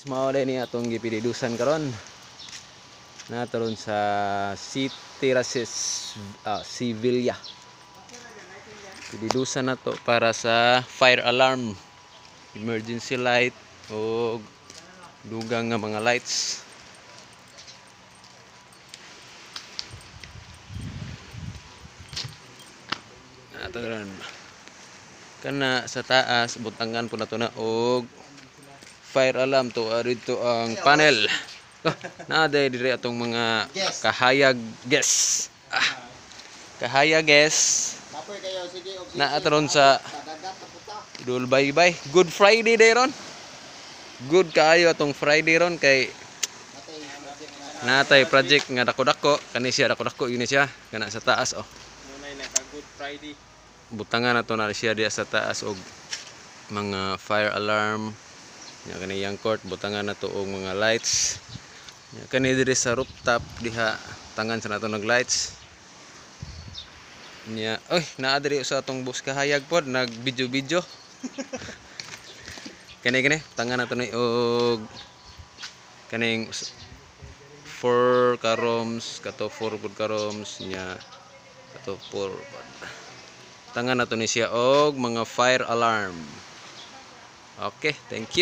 Mao ni atong gipididusan karon. Nataron sa City Races Sevilla. Pididusan na to para sa fire alarm, emergency light o dugang nga mga lights. Nataron kana sa taas butangan po na to na og fire alarm to dito ang panel. Naaday dire atong mga kahayag guest. Kahayag guest. Naataron sa Idul Baybay. Good Friday day ron. Good kaayo atong Friday ron kay natay project nga dako-dako kani siya dako-dako yun siya kana sa taas Munay naka Good Friday. Butangan nato na siya diya sa taas og mga fire alarm. Nya kani yang court butangan nato og mga lights. Nya kani diri sa rooftop diha tangan sa nato nag lights. Nya naa diri sa atong bus kahayag pod nag video-video. Kani tangan nato ni og kaning 4 karoms kato 4 pud karoms nya kato 4 tangan nato ni siya og mga fire alarm. Okay, thank you.